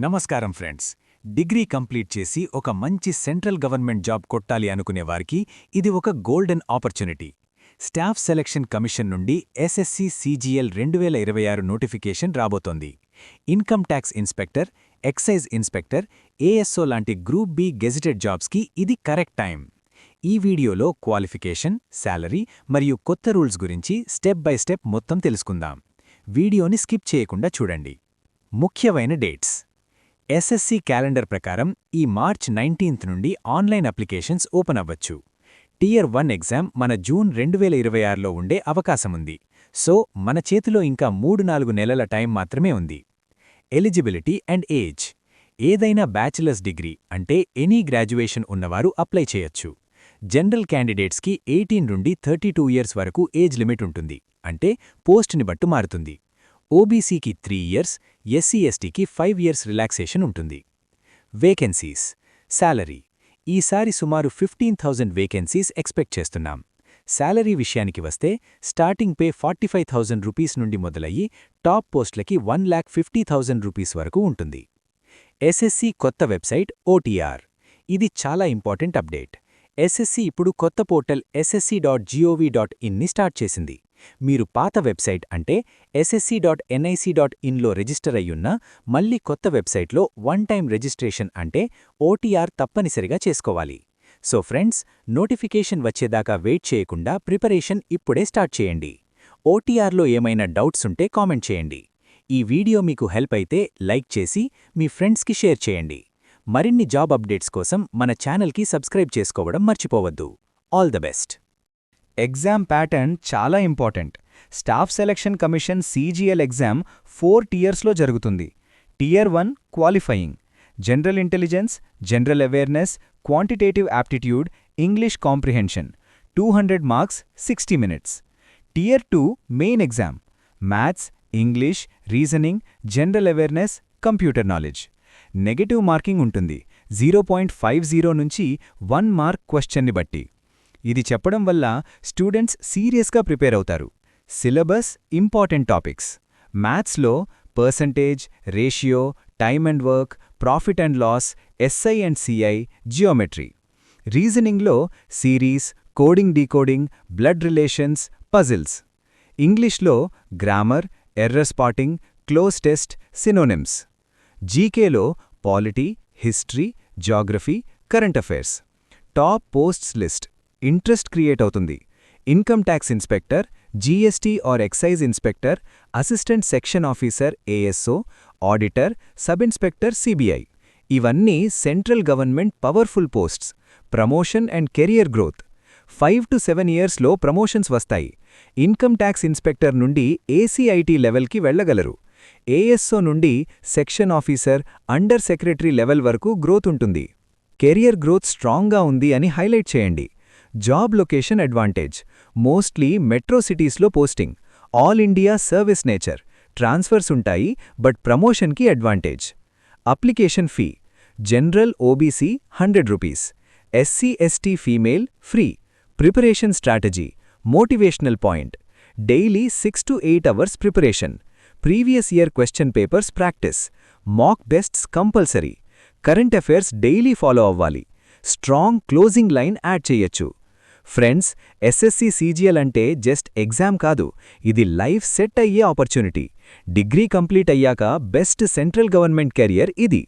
నమస్కారం friends. Degree complete చేసి ఒక మంచి సెంట్రల్ గవర్నమెంట్ జాబ్ కొట్టాలి అనుకునేవారికి ఇది ఒక golden opportunity. Staff selection commission నుండి ఎస్ఎస్సి సిజిఎల్ 2026 నోటిఫికేషన్ రాబోతోంది. Income tax inspector, excise inspector, ASO లాంటి గ్రూప్ బి గెజిటెడ్ జాబ్స్కి ఇది కరెక్ట్ టైం. ఈ వీడియోలో క్వాలిఫికేషన్, శాలరీ మరియు కొత్త రూల్స్ గురించి స్టెప్ బై స్టెప్ మొత్తం తెలుసుకుందాం. వీడియోని స్కిప్ చేయకుండా చూడండి. ముఖ్యమైన డేట్స్. ఎస్ఎస్సి క్యాలెండర్ ప్రకారం ఈ మార్చ్ 19 నుండి ఆన్లైన్ అప్లికేషన్స్ ఓపెన్ అవ్వచ్చు. టియర్ 1 ఎగ్జామ్ మన జూన్ 2026లో ఉండే అవకాశముంది. సో మన చేతిలో ఇంకా 3-4 నెలల టైం మాత్రమే ఉంది. Eligibility and age. ఏదైనా బ్యాచిలర్స్ డిగ్రీ అంటే ఎనీ గ్రాడ్యుయేషన్ ఉన్నవారు అప్లై చేయొచ్చు. జనరల్ క్యాండిడేట్స్కి 18 నుండి 32 ఇయర్స్ వరకు ఏజ్ లిమిట్ ఉంటుంది. అంటే పోస్ట్ని బట్టు మారుతుంది. ఓబీసీకి 3 ఇయర్స్, ఎస్సీ/ఎస్టీకి 5 ఇయర్స్ రిలాక్సేషన్ ఉంటుంది. వేకెన్సీస్. శాలరీ. ఈసారి సుమారు 15,000 వేకెన్సీస్ ఎక్స్పెక్ట్ చేస్తున్నాం. శాలరీ విషయానికి వస్తే స్టార్టింగ్ పే 45,000 రూపీస్ నుండి మొదలయ్యి టాప్ పోస్టులకి 1,50,000 రూపీస్ వరకు ఉంటుంది. ఎస్ఎస్సి కొత్త వెబ్సైట్ ఓటీఆర్. ఇది చాలా ఇంపార్టెంట్ అప్డేట్. ఎస్ఎస్సి ఇప్పుడు కొత్త పోర్టల్ ssc.gov.inని స్టార్ట్ చేసింది. మీరు పాత వెబ్సైట్ అంటే ssc.nic.inలో రిజిస్టర్ అయ్యున్నా మళ్ళీ కొత్త వెబ్సైట్లో వన్ టైం రిజిస్ట్రేషన్ అంటే ఓటీఆర్ తప్పనిసరిగా చేసుకోవాలి. సో ఫ్రెండ్స్, నోటిఫికేషన్ వచ్చేదాకా వెయిట్ చేయకుండా ప్రిపరేషన్ ఇప్పుడే స్టార్ట్ చేయండి. ఓటీఆర్లో ఏమైనా డౌట్స్ ఉంటే కామెంట్ చేయండి. ఈ వీడియో మీకు హెల్ప్ అయితే లైక్ చేసి మీ ఫ్రెండ్స్కి షేర్ చేయండి. మరిన్ని జాబ్ అప్డేట్స్ కోసం మన ఛానల్కి సబ్స్క్రైబ్ చేసుకోవడం మర్చిపోవద్దు. All the best. Exam pattern చాలా important. Staff selection commission CGL exam 4 టియర్స్లో జరుగుతుంది. Tier 1 qualifying, general intelligence, general awareness, quantitative aptitude, English comprehension, 200 marks, 60 minutes. Tier 2 main exam, maths, English, reasoning, general awareness, computer knowledge. Negative marking ఉంటుంది 0.50 నుంచి 1 mark క్వశ్చన్ని బట్టి. ఇది చెప్పడం వల్ల students సీరియస్గా ప్రిపేర్ అవుతారు. Syllabus important topics. మ్యాథ్స్లో percentage, ratio, time and work, profit and loss, SI and CI, geometry. రీజనింగ్లో series, coding decoding, blood relations, puzzles. ఇంగ్లీష్లో grammar, error spotting, cloze test, synonyms. జీకేలో polity, history, geography, current affairs. Top posts list. Interest create అవుతుంది. Income tax inspector, GST or excise inspector, assistant section officer ASO, auditor, sub inspector CBI. ఇవన్నీ central government powerful posts. Promotion and career growth. 5 to 7 ఇయర్స్లో promotions వస్తాయి. Income tax inspector నుండి ACIT లెవెల్కి వెళ్లగలరు. ASO నుండి section officer, under secretary level వరకు growth ఉంటుంది. Career growth స్ట్రాంగ్గా ఉంది అని హైలైట్ చేయండి. Job location advantage. Mostly metro సిటీస్లో posting. All India service nature. Transfers ఉంటాయి బట్ ప్రమోషన్కి advantage. Application fee. General OBC 100 rupees. SC ST female free. Preparation strategy. Motivational point. Daily 6 to 8 hours preparation. Previous year question papers practice. Mock tests compulsory. Current affairs daily follow అవ్వాలి. Strong closing line add చేయొచ్చు. Friends, SSC CGL అంటే just exam కాదు, ఇది life set అయ్యే opportunity. Degree complete అయ్యాక best central government career ఇది.